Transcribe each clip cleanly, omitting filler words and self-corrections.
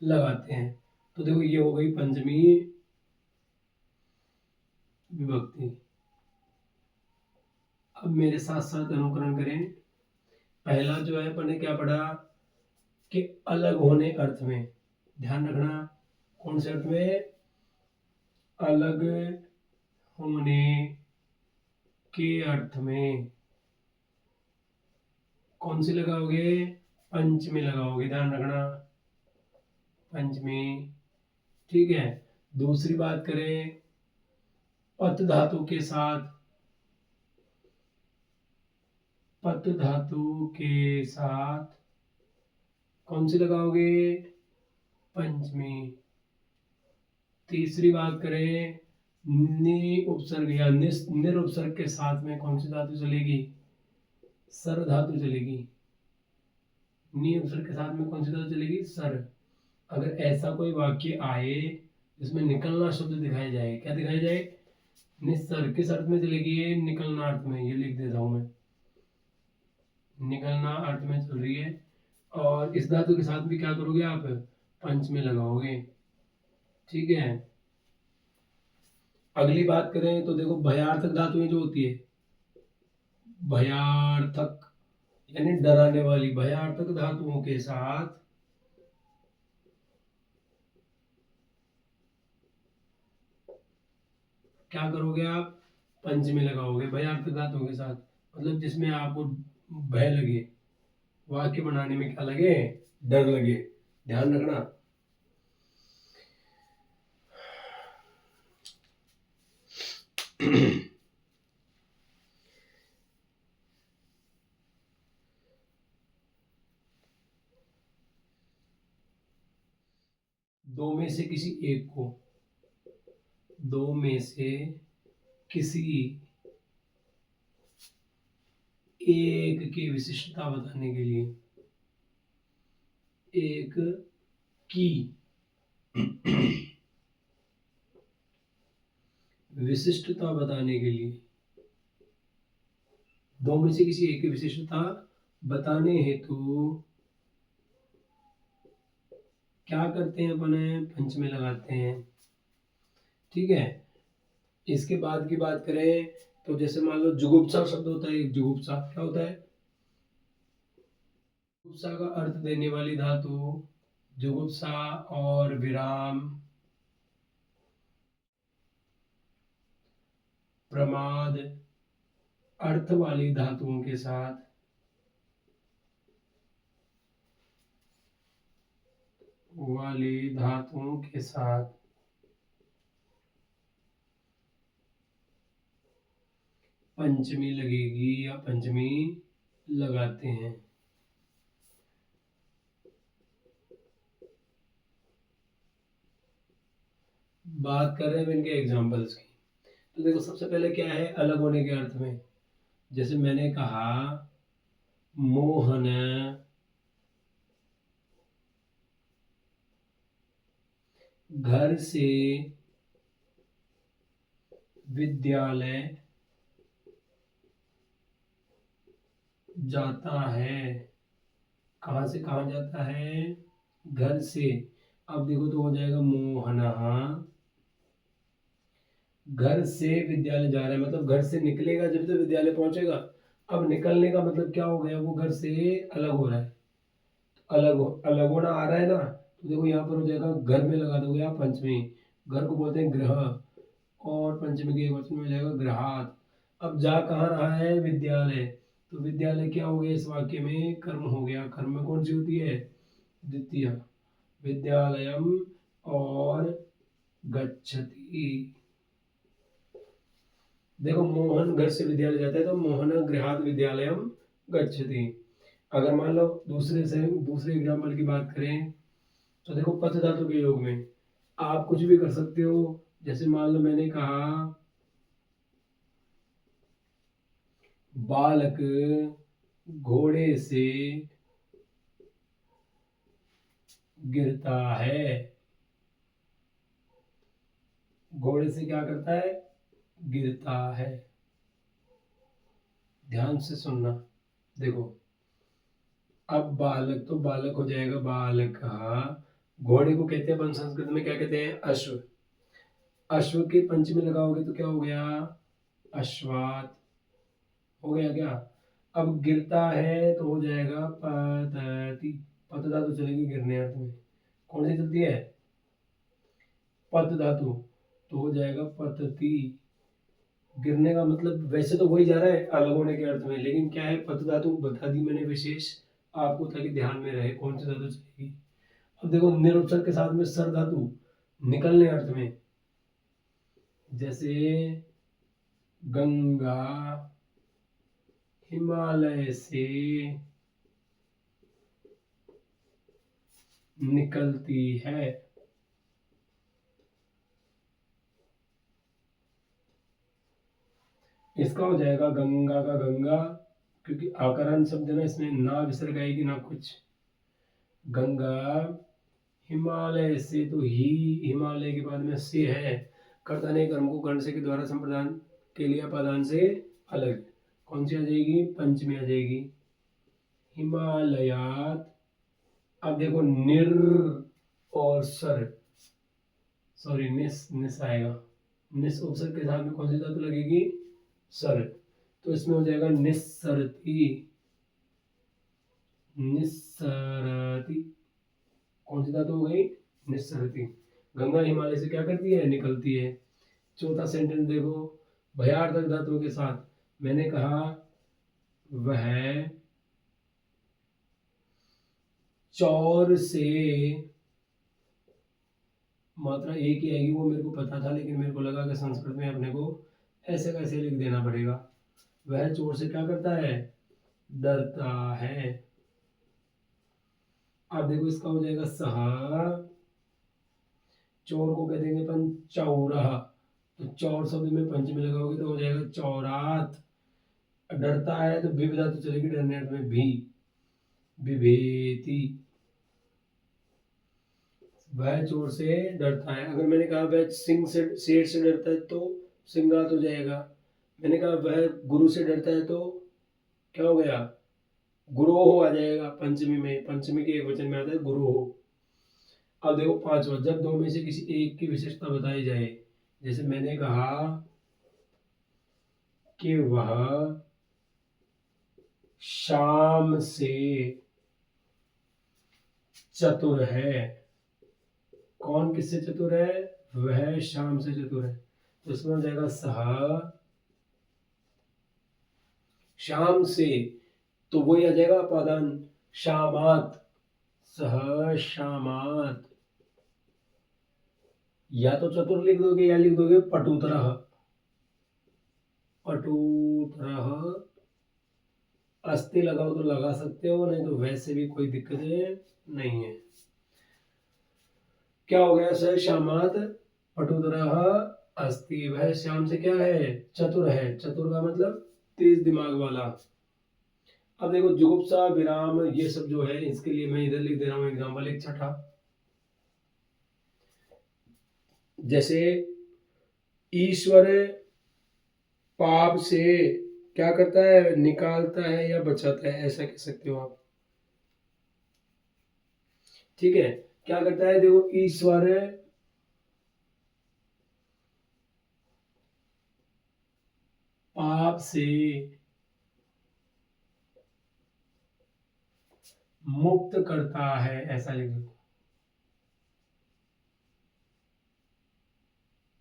लगाते हैं। तो देखो ये हो गई पंचमी विभक्ति। अब मेरे साथ साथ अनुकरण करें। पहला जो है अपन ने क्या पढ़ा कि अलग होने अर्थ में, ध्यान रखना कौन से अर्थ में, अलग होने के अर्थ में। कौन सी लगाओगे, पंचमी लगाओगे, ध्यान रखना पंचमी। ठीक है, दूसरी बात करें पत धातु के साथ, पत धातु के साथ कौन सी लगाओगे, पंचमी। तीसरी बात करें नि उपसर्ग या निर उपसर्ग के साथ में कौन सी धातु चलेगी, सर धातु चलेगी। नि उपसर्ग के साथ में कौन सी धातु चलेगी, सर। अगर ऐसा कोई वाक्य आए जिसमें निकलना शब्द दिखाया जाए, क्या दिखाया जाए, निस्सर, किस अर्थ में चलेगी ये, निकलना अर्थ में। ये लिख देता हूं मैं, निकलना अर्थ में चल रही है। और इस धातु के साथ भी क्या करोगे आप, पंच में लगाओगे। ठीक है, अगली बात करें तो देखो भयार्थक धातुएं जो होती है, भयार्थक यानी डराने वाली, भयार्थक धातुओं के साथ क्या करोगे आप, पंच में लगाओगे। भयार्थक धातुओं के साथ मतलब जिसमें आपको भय लगे, वाक्य बनाने में क्या लगे, डर लगे, ध्यान रखना। दो में से किसी एक को, दो में से किसी एक की विशिष्टता बताने के लिए, एक की विशिष्टता बताने के लिए, दो में से किसी एक की विशिष्टता बताने हेतु क्या करते हैं अपन, पंच में लगाते हैं। ठीक है, इसके बाद की बात करें तो जैसे मान लो जुगुप्सा शब्द होता है, जुगुप्सा क्या होता है, जुगुप्सा का अर्थ देने वाली धातु, जुगुप्सा और विराम, प्रमाद अर्थ वाली धातुओं के साथ, वाली धातुओं के साथ पंचमी लगेगी या पंचमी लगाते हैं। बात कर रहे हैं इनके एग्जांपल्स की। तो देखो सबसे पहले क्या है, अलग होने के अर्थ में, जैसे मैंने कहा मोहन घर से विद्यालय जाता है। कहां से कहां जाता है, घर से। अब देखो तो हो जाएगा मोहना घर से विद्यालय जा रहा है, मतलब घर से निकलेगा जब तो विद्यालय पहुंचेगा। अब निकलने का मतलब क्या हो गया, वो घर से अलग हो रहा है, अलग होना आ रहा है ना। तो देखो यहाँ पर हो जाएगा, घर में लगा दोगे आप पंचमी, घर को बोलते हैं गृह, और पंचमी के वचन में हो जाएगा गृहात। अब जा कहाँ रहा है, विद्यालय। तो विद्यालय क्या हो गया, इस वाक्य में कर्म हो गया। कर्म में कौन सी होती है, द्वितीय, विद्यालयम और गच्छति। देखो मोहन घर से विद्यालय जाता है तो मोहन गृहात विद्यालयम गच्छति। अगर मान लो दूसरे एग्जाम्पल की बात करें तो देखो पथ धातु के योग में आप कुछ भी कर सकते हो। जैसे मान लो मैंने कहा बालक घोड़े से गिरता है। घोड़े से क्या करता है, गिरता है। ध्यान से सुनना, देखो अब बालक तो बालक हो जाएगा बालक, घोड़े को कहते हैं अपन संस्कृत में क्या कहते हैं? अश्व। अश्व के पंचमी लगाओगे तो क्या हो गया? अश्वात। हो गया क्या? अब गिरता है तो हो जाएगा पतति। पत धातु चलेगी गिरने अर्थ में। कौन सी चलती है? पत धातु। तो हो जाएगा पतति। गिरने का मतलब वैसे तो वही जा रहा है अलग होने के अर्थ में, लेकिन क्या है, पत धातु बता दी मैंने विशेष आपको ताकि ध्यान में रहे कौन सी धातु चलेगी। अब देखो निरुत्सर्ग के साथ में सर धातु निकलने अर्थ में, जैसे गंगा हिमालय से निकलती है। इसका हो जाएगा गंगा का गंगा, क्योंकि आकरण शब्द है ना, इसमें ना विसर्ग आएगी ना कुछ। गंगा हिमालय से, तो ही हिमालय के बाद में से है, कर्ता ने कर्म को कर्ण से के द्वारा संप्रदान के लिए अपादान से अलग। कौन सी आ जाएगी? पंचमी आ जाएगी। हिमालयात। अब देखो निर और सर, सॉरी निस, निस आएगा। निस उपसर्ग के साथ में कौन सी धातु लगेगी? सर। तो इसमें हो जाएगा निस्सरती। निस्सरती कौन सी धातु हो गई? निस्सरती। गंगा हिमालय से क्या करती है? निकलती है। चौथा सेंटेंस देखो, भयार्थक धातु के साथ मैंने कहा वह चौर से, मात्रा एक ही आएगी वो मेरे को पता था, लेकिन मेरे को लगा कि संस्कृत में अपने को ऐसे कैसे लिख देना पड़ेगा। वह चोर से क्या करता है? डरता है। अब देखो इसका हो जाएगा सहा। चोर को कह देंगे अपन चौराहा, तो चौर शब्द में पंचमी लगाओगे तो हो जाएगा चौरात। डरता है तो विविधा तो चलेगी डरने में भी, विभेति। वह चोर से डरता है। अगर मैंने कहा वह सिंह से, शेर से डरता है तो सिंगात हो जाएगा। मैंने कहा वह गुरु से डरता है तो क्या हो गया? गुरोह आ जाएगा पंचमी में, पंचमी के एक वचन में आता है गुरोह। अब देखो पांचवा, जब दो में से किसी एक की विशेषता बताई जाए, जैसे मैंने कहा कि वह शाम से चतुर है। कौन किससे चतुर है? वह शाम से चतुर है। तो इसमें हो जाएगा सह शाम से, तो वही आ जाएगा अपादान शामात। सह शामात। या तो चतुर लिख दोगे या लिख दोगे पटुतरः। पटुतरः। अस्ति लगाओ तो लगा सकते हो, नहीं तो वैसे भी कोई दिक्कत नहीं है। क्या हो गया? सह शामात पटुतरः अस्ति। वह श्याम से क्या है? चतुर है। चतुर का मतलब तेज दिमाग वाला। अब देखो जुगुप्सा विराम ये सब जो है, इसके लिए मैं इधर लिख दे रहा हूं एग्जाम्पल एक छठा। जैसे ईश्वर पाप से क्या करता है? निकालता है या बचाता है, ऐसा कह सकते हो आप। ठीक है, क्या करता है? देखो ईश्वर पाप से मुक्त करता है, ऐसा लिख दो।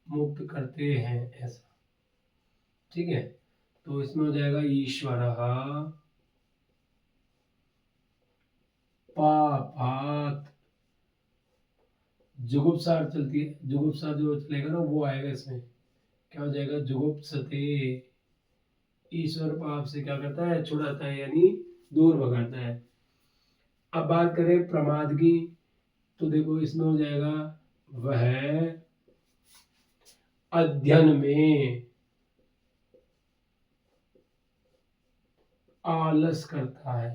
मुक्त करते हैं ऐसा। ठीक है, तो इसमें हो जाएगा ईश्वरः पापात्। जुगुप्सा चलती है, जुगुप्सा जो चलेगा ना वो आएगा इसमें। क्या हो जाएगा? जुगुप्सते। ईश्वर पाप से क्या करता है? छुड़ाता है, यानी दूर भगाता है। अब बात करें प्रमाद की, तो देखो इसमें हो जाएगा वह अध्ययन में आलस करता है।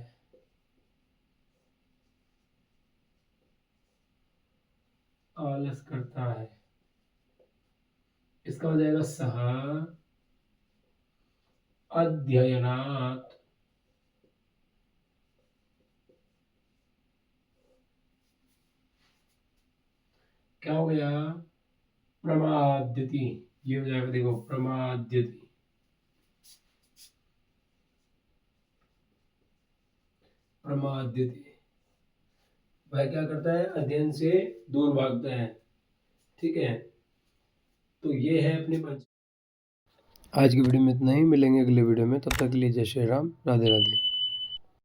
आलस करता है। इसका हो जाएगा सह अध्ययनात्। क्या हो गया, प्रमाद्यति, ये हो जाएगा देखो प्रमाद्यति, प्रमाद्यति। वह क्या करता है, अध्ययन से दूर भागता है। ठीक है, तो ये है अपने पंच। आज की वीडियो में इतना ही, मिलेंगे अगले वीडियो में, तब तक के लिए जय श्री राम, राधे राधे।